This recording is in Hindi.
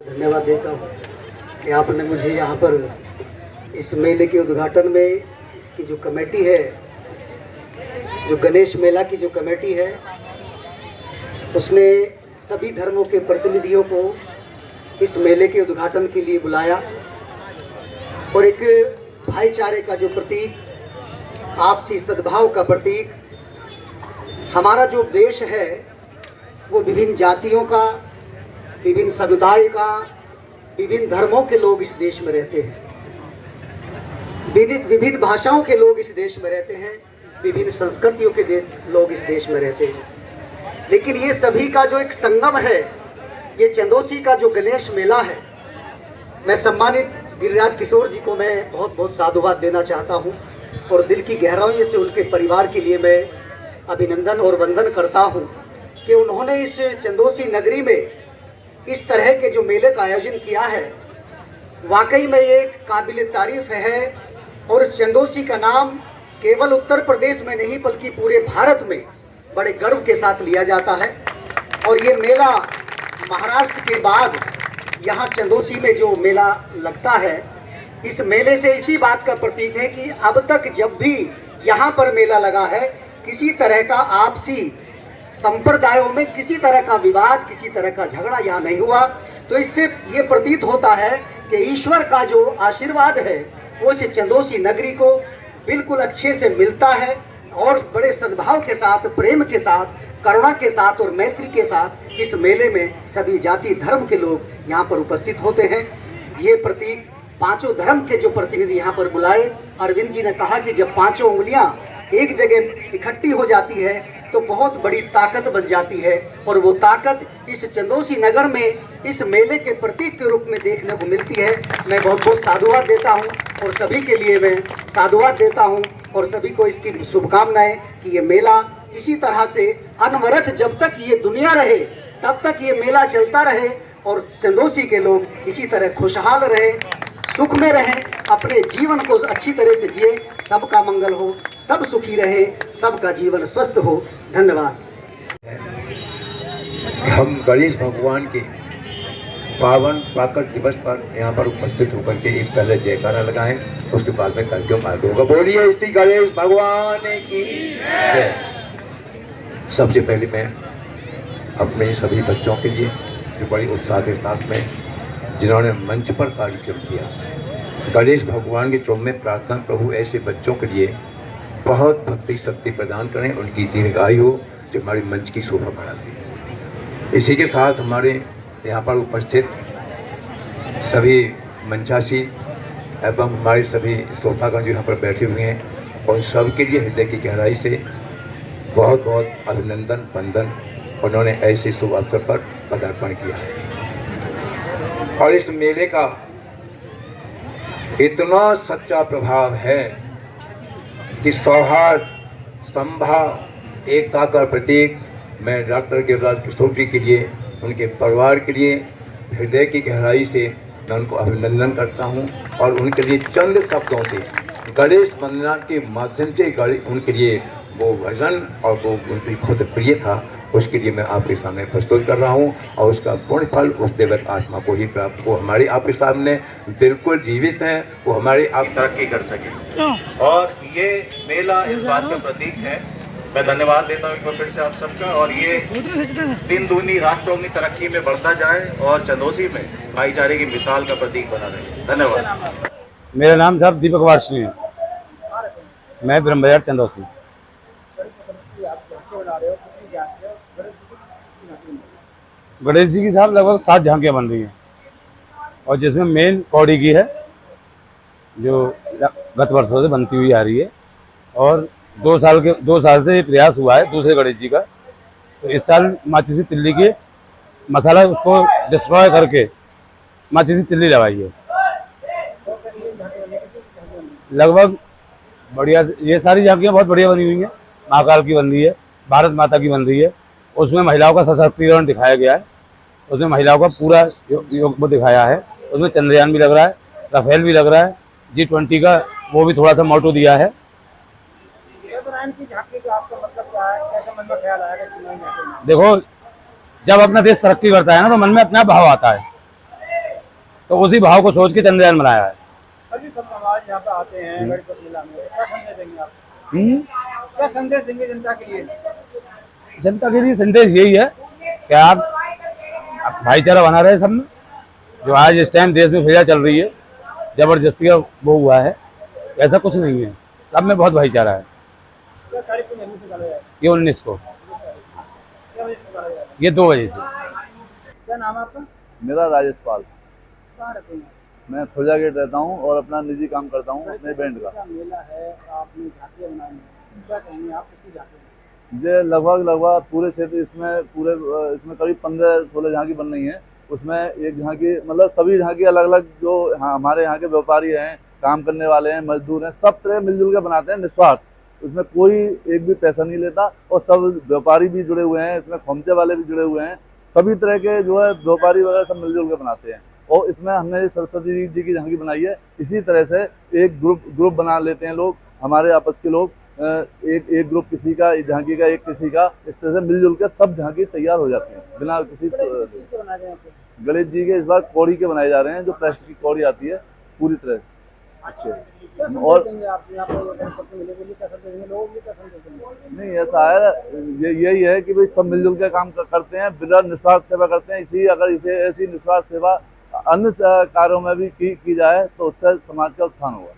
धन्यवाद देता हूँ कि आपने मुझे यहाँ पर इस मेले के उद्घाटन में इसकी जो कमेटी है, जो गणेश मेला की जो कमेटी है, उसने सभी धर्मों के प्रतिनिधियों को इस मेले के उद्घाटन के लिए बुलाया और एक भाईचारे का जो प्रतीक, आपसी सद्भाव का प्रतीक, हमारा जो देश है वो विभिन्न जातियों का, विभिन्न समुदाय का, विभिन्न धर्मों के लोग इस देश में रहते हैं, विभिन्न भाषाओं के लोग इस देश में रहते हैं, विभिन्न संस्कृतियों के लोग इस देश में रहते हैं। लेकिन ये सभी का जो एक संगम है, ये चंदौसी का जो गणेश मेला है, मैं सम्मानित गिरिराज किशोर जी को मैं बहुत बहुत साधुवाद देना चाहता हूँ और दिल की गहराइयों से उनके परिवार के लिए मैं अभिनंदन और वंदन करता हूँ कि उन्होंने इस चंदौसी नगरी में इस तरह के जो मेले का आयोजन किया है। वाकई में ये एक काबिल तारीफ है और इस चंदौसी का नाम केवल उत्तर प्रदेश में नहीं बल्कि पूरे भारत में बड़े गर्व के साथ लिया जाता है। और ये मेला महाराष्ट्र के बाद यहाँ चंदौसी में जो मेला लगता है, इस मेले से इसी बात का प्रतीक है कि अब तक जब भी यहाँ पर मेला लगा है, किसी तरह का आपसी संप्रदायों में किसी तरह का विवाद, किसी तरह का झगड़ा यहाँ नहीं हुआ। तो इससे ये प्रतीत होता है कि ईश्वर का जो आशीर्वाद है वो इस चंदौसी नगरी को बिल्कुल अच्छे से मिलता है और बड़े सद्भाव के साथ, प्रेम के साथ, करुणा के साथ और मैत्री के साथ इस मेले में सभी जाति धर्म के लोग यहाँ पर उपस्थित होते हैं। ये प्रतीक पांचों धर्म के जो प्रतिनिधि यहाँ पर बुलाए, अरविंद जी ने कहा कि जब पांचों उंगलियां एक जगह इकट्ठी हो जाती है तो बहुत बड़ी ताकत बन जाती है और वो ताकत इस चंदौसी नगर में इस मेले के प्रतीक के रूप में देखने को मिलती है। मैं बहुत बहुत साधुवाद देता हूँ और सभी के लिए मैं साधुवाद देता हूँ और सभी को इसकी शुभकामनाएं कि ये मेला इसी तरह से अनवरत जब तक ये दुनिया रहे तब तक ये मेला चलता रहे और चंदौसी के लोग इसी तरह खुशहाल रहे, सुख में रहें, अपने जीवन को अच्छी तरह से जिए, सबका मंगल हो, सब सुखी रहे, सबका जीवन स्वस्थ हो। धन्यवाद। हम गणेश भगवान के पावन प्राकट दिवस पर यहाँ पर उपस्थित होकर के एक पहले जयकारा लगाएं, उसके बाद में कार्यक्रम आगे होगा। बोलिए श्री गणेश भगवान की जय। सबसे पहले मैं अपने सभी बच्चों के लिए जो बड़ी उत्साह के साथ में जिन्होंने मंच पर कार्यक्रम किया, गणेश भगवान के चरण में प्रार्थना, प्रभु ऐसे बच्चों के लिए बहुत भक्ति शक्ति प्रदान करें, उनकी दीर्घायु हो जो हमारे मंच की शोभा बढ़ाती है। इसी के साथ हमारे यहाँ पर उपस्थित सभी मंचासी एवं हमारे सभी श्रोतागण जो यहाँ पर बैठे हुए हैं, और सबके लिए हृदय की गहराई से बहुत बहुत अभिनंदन वंदन। उन्होंने ऐसे शुभ अवसर पर पदार्पण किया है और इस मेले का इतना सच्चा प्रभाव है कि सौहार्द, संभाव, एकता का प्रतीक मैं डॉक्टर गिरिराज किशोर जी के लिए, उनके परिवार के लिए हृदय की गहराई से मैं उनको अभिनंदन करता हूं और उनके लिए चंद शब्दों से गणेश वंदना के माध्यम से उनके लिए वो भजन और वो उनकी खुद प्रिय था, उसके लिए मैं आपके सामने प्रस्तुत कर रहा हूं और उसका पूर्ण फल उस देवत आत्मा को ही प्राप्त, वो हमारे आपके सामने बिल्कुल जीवित हैं, वो हमारे आप तरक्की कर सके। और ये मेला इस बात का प्रतीक है। मैं धन्यवाद देता हूँ एक बार फिर से आप सबका, और ये दिन दूनी रात चौगुनी तरक्की में बढ़ता जाए और चंदौसी में भाईचारे की मिसाल का प्रतीक बना रहे। धन्यवाद। मेरा नाम साहब दीपक वार्षी है, मैं ब्रह्म बाजार चंदौसी। गणेश जी की साहब लगभग 7 झांकियाँ बन रही हैं और जिसमें मेन कौड़ी की है जो गत वर्षों से बनती हुई आ रही है और 2 साल से ये प्रयास हुआ है दूसरे गणेश जी का। तो इस साल माचिसी तिल्ली के मसाला उसको डिस्ट्रॉय करके माचिसी तिल्ली लगाई है। लगभग बढ़िया, ये सारी झांकियाँ बहुत बढ़िया बनी हुई हैं। महाकाल की बन रही है, भारत माता की बन रही है, उसमें महिलाओं का सशक्तिकरण दिखाया गया है, उसमें महिलाओं का पूरा योग दिखाया है, उसमें चंद्रयान भी लग रहा है, राफेल भी लग रहा है, G20 का वो भी थोड़ा सा मोटो दिया है। देखो, जब अपना देश तरक्की करता है ना तो मन में अपना भाव आता है तो उसी भाव को सोच के चंद्रयान बनाया है। सभी सब समाज यहाँ पे आते हैं गणपति मेला में, क्या संदेश देंगे आप? हम्म? क्या संदेश देंगे जनता के लिए? जनता के लिए संदेश यही है कि आप भाईचारा बना रहे सब में। जो आज इस टाइम देश में फिजा चल रही है, जबरदस्ती का वो हुआ है, ऐसा कुछ नहीं है, सब में बहुत भाईचारा है। क्या तारीख को जन्म से चला जाए? ये 19 को, क्या बजे से चला जाए? ये 2 बजे से। क्या नाम है आपका? मेरा राजेश पाल, कहाँ रहते हैं? मैं खुर्जा गेट रहता हूँ और अपना निजी काम करता हूँ अपने बैंड का। क्या मेला है, आपने झांकियाँ बनाई हैं, क्या कहेंगे आप? कितनी झांकियाँ? ये लगभग पूरे क्षेत्र इसमें करीब 15-16 झांकी बन रही हैं। उसमें एक झांकी मतलब सभी झांकी अलग अलग जो हमारे यहाँ के व्यापारी हैं, काम करने वाले हैं, मजदूर हैं, सब तरह मिलजुल के बनाते हैं निस्वार्थ। उसमें कोई एक भी पैसा नहीं लेता और सब व्यापारी भी जुड़े हुए हैं, इसमें खोमचे वाले भी जुड़े हुए हैं, सभी तरह के जो है व्यापारी वगैरह सब मिलजुल के बनाते हैं। और इसमें हमने सरस्वती जी की झांकी बनाई है। इसी तरह से एक ग्रुप बना लेते हैं लोग, हमारे आपस के लोग, एक ग्रुप किसी का, एक झांकी का, एक किसी का, इस तरह से मिलजुल के सब झांकी तैयार हो जाती है बिना किसी गणेश जी के इस बार कौड़ी के बनाए जा रहे हैं, जो प्लास्टिक की कौड़ी आती है पूरी तरह इसके। और नहीं ऐसा है, यही है कि भाई सब मिलजुल के काम करते हैं, बिना निस्वार्थ सेवा करते हैं। अगर इसे ऐसी निस्वार्थ सेवा अन्य कार्यों में भी की जाए तो उससे समाज का उत्थान होगा।